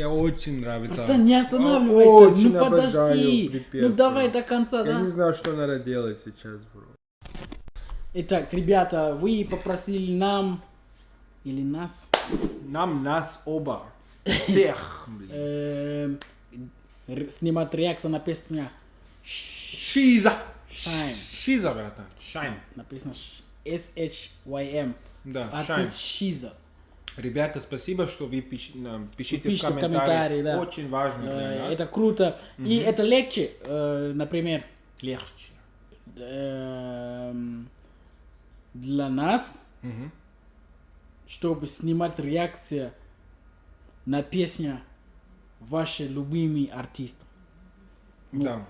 Я очень нравится. Братан, не останавливайся, Очень ну подожди. обожаю припев, Ну давай бро. до конца, Я да? не знаю, что надо делать сейчас, бро. Итак, ребята, вы попросили нам или нас Нас оба. Всех, блин. снимать реакцию на песню Шиза. Shine. Шиза, братан. Shine. Написано SHYM. Да, Артист Шиза. Ребята, спасибо, что вы пишите Пишите в в комментарии, комментарии. да. Очень важно для нас. Это круто. И это легче, например, Легче. для нас, чтобы снимать реакцию на песню ваши любимые артисты. Да.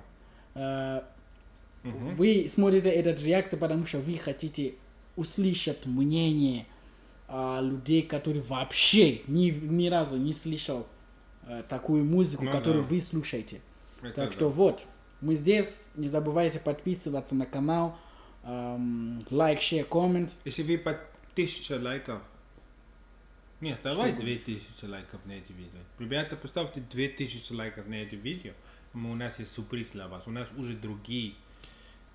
Вы смотрите эту реакцию, потому что вы хотите услышать мнение людей, которые вообще ни разу не слышал такую музыку, Ну которую да. вы слушаете. Это Так да. что вот, мы здесь. Не забывайте подписываться на канал, лайк, share, коммент. Если вы под 1000 лайков. Нет, давай 2000 лайков на это видео. Ребята, поставьте 2000 лайков на это видео. У нас есть сюрприз для вас. У нас уже другие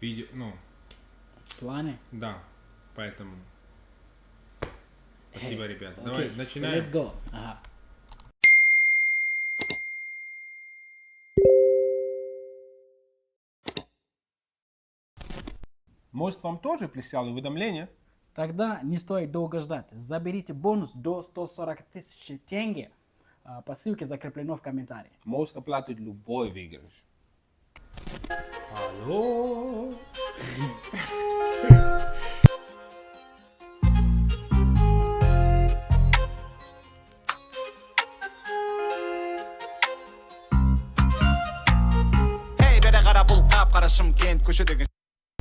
видео. Ну, В плане. да. Поэтому. Спасибо, ребята. Okay, Давай, so начинаем. let's go. Ага. Может, вам тоже прислали уведомление? Тогда не стоит долго ждать. Заберите бонус до 140 тысяч тенге по ссылке, закреплено в комментарии. Может оплатить любой выигрыш. Алло.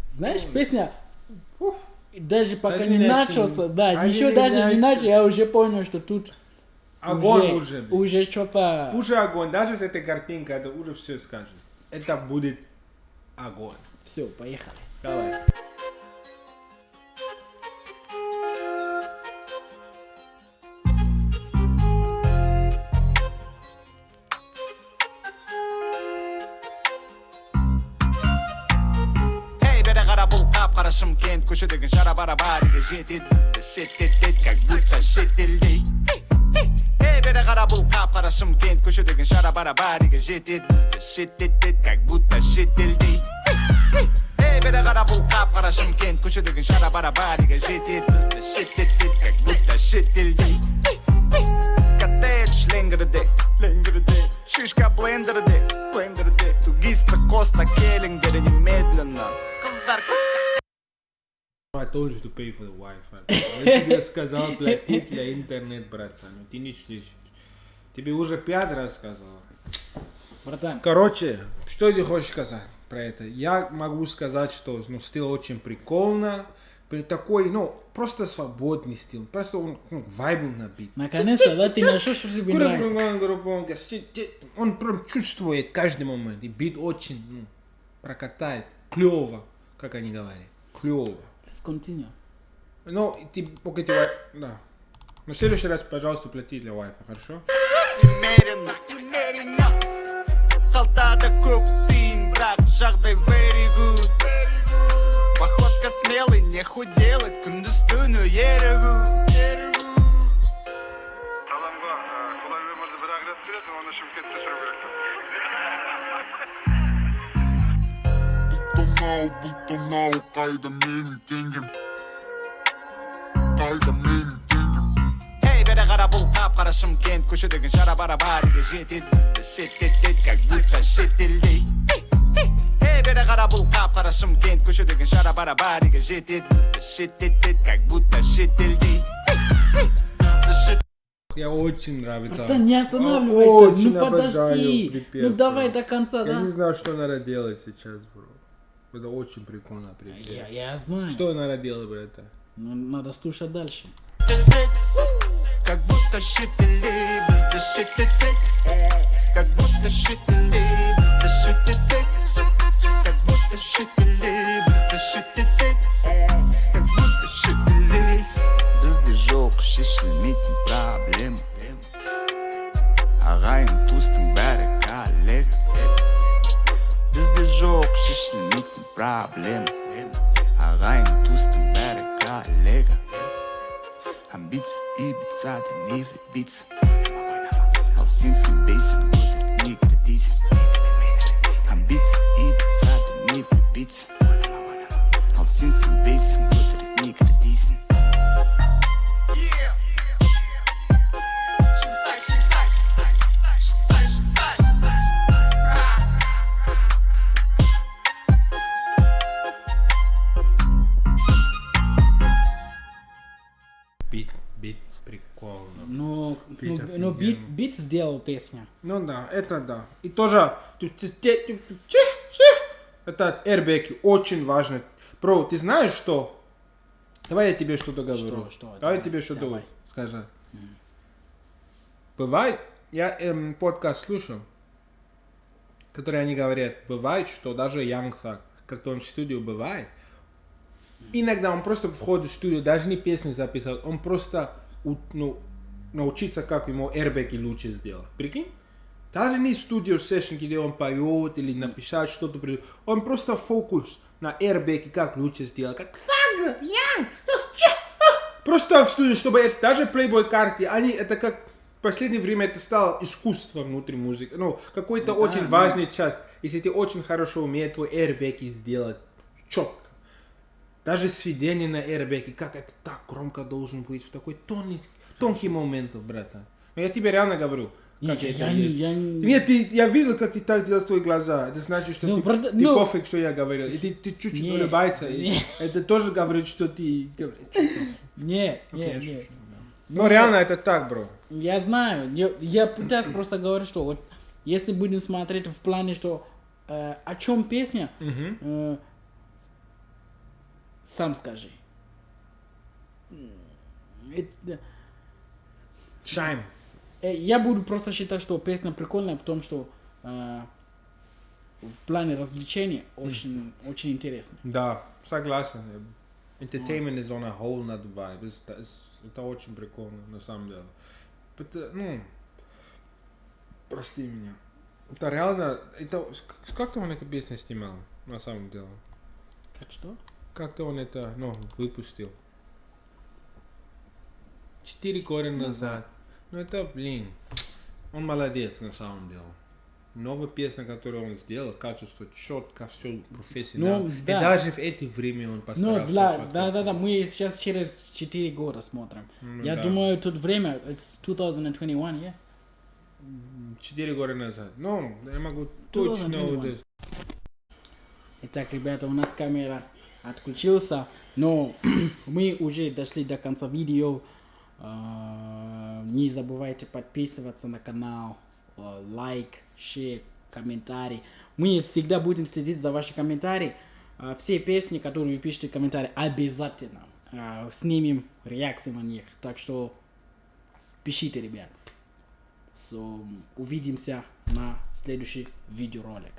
Знаешь, песня даже пока Даже не не начался, да, даже еще не даже не начал. начал, я уже понял, что тут Огонь уже. блин. уже что-то... Уже огонь. Даже с этой картинкой это уже все скажет. Это будет огонь. Все, поехали. Давай. Шымкент көшедегі жара бара бариге жетеді бізді шеттетеді как будто шетелдей ей бері қара бұл қап-қара Шымкент көшедегі жара бара бариге жетеді бізді шеттетеді как будто шетелдей ей бері қара бұл қап-қара Шымкент көшедегі жара бара бариге жетеді бізді шеттетеді как будто шетелдей коттедж леңгірде шишка блендерде тугиста коста келіңдер немедленно қыздар I told you to pay for the Wi-Fi. Я тебе сказал платить для интернет, братан. Но ты не слышишь. Тебе уже 5 раз сказал. Братан, Короче, что ты хочешь сказать про это? Я могу сказать, что стиль очень прикольно. Такой, просто свободный стиль. Просто он вайбом набит. наконец-то, да, ты нашел, что тебе нравится. Он прям чувствует каждый момент. И бит очень прокатает. Клево, как они говорят. Клево. Let's continue. Ты пока ты... Да. Но в следующий раз, пожалуйста, плати для Wi-Fi, хорошо? немерено қалтада көп тиын бірақ жағдай very good походка смелый не делать күндіз түні ерігу Адамға құдай өмірді бір ақ рет береді, оны Шымкентте жүру керек. Бұлт қайда менің теңгем ей бері қара бұл қап-қара Шымкент көшедегі жара бара бариге жетеді бізді шеттетеді как будто шетелдей ей бері қара бұл қап-қара Шымкент көшедегі жара бара бариге жетеді бізді шеттетеді как будто шетелдей Я очень нравится. Братан, не останавливайся, Очень ну подожди. обожаю припев, Ну давай бро. до конца, Я да? не знаю, что надо делать сейчас, бро. Это очень прикольно припев. Я знаю. Что надо делать, братан? Ну, надо слушать дальше. как будто шетелдей бізді шеттетеді как будто шетелдей бізді шеттетеді как будто шетелдей бізді шеттетеді как будто шетелдей бізде жоқ шешілмейтін проблема ағайын проблема. Rein tust den Berg Lega. Ambits Ibiza, den Nebel Beats. Aus Sinsen Basin, nigga the decent. Ambits Ibiza, den Nebel Beats. Aus Sinsen Basin, nigga the decent. Бит прикольно. Но бит сделал песня. Ну да, это да. И тоже это airbag очень важно. Бро, ты знаешь что? Давай я тебе что-то говорю. Что? Давай я тебе что-то скажу. Бывает, я подкаст слушал, который они говорят, бывает, что даже Young Thug, как он в студию бывает, иногда он просто входит в студию, даже не песни записал, он просто научится, как ему airbag лучше сделать. Прикинь? Даже не студио сессион, где он поет или напишет что-то, он просто фокус на airbag, как лучше сделать, как Thug, Young, просто в студию, чтобы это, даже Playboy карты, они, это как в последнее время это стало искусство внутри музыки, ну, какой-то очень важный часть, если ты очень хорошо умеешь твой airbag сделать четко. Даже сведение на airbag, как это так громко должен быть в такой тонкий момент, братан. Но я тебе реально говорю, как это есть. Нет, я видел, как ты так делаешь твои глаза. Это значит, что ты пофиг, что я говорил. И ты чуть-чуть улыбаешься. Это тоже говорит, что ты говоришь. Но реально это так, бро. Я знаю. Я пытаюсь просто говорить, что вот если будем смотреть в плане, что о чем песня, сам скажи. Shine. Я буду просто считать, что песня прикольная в том, что в плане развлечения очень интересно. Да, согласен. Entertainment is on a whole nother vibe. Это очень прикольно, на самом деле. Прости меня. Это реально... Как-то он эту песню снимал, на самом деле? Как что? Как-то он это, выпустил. 4 года назад. Это, он молодец на самом деле. Новая песня, которую он сделал, качество четко, все профессионально. И даже в это время он постарался. Да, мы сейчас через 4 года смотрим. Я думаю, тут время, it's 2021, yeah? 4 года назад. Я могу точно... Итак, ребята, у нас камера отключился, но мы уже дошли до конца видео. Не забывайте подписываться на канал, лайк, шер, комментарий. Мы всегда будем следить за ваши комментарии. Все песни, которые вы пишете в комментарии, обязательно снимем реакции на них. Так что пишите, ребят. Увидимся на следующий видеоролик.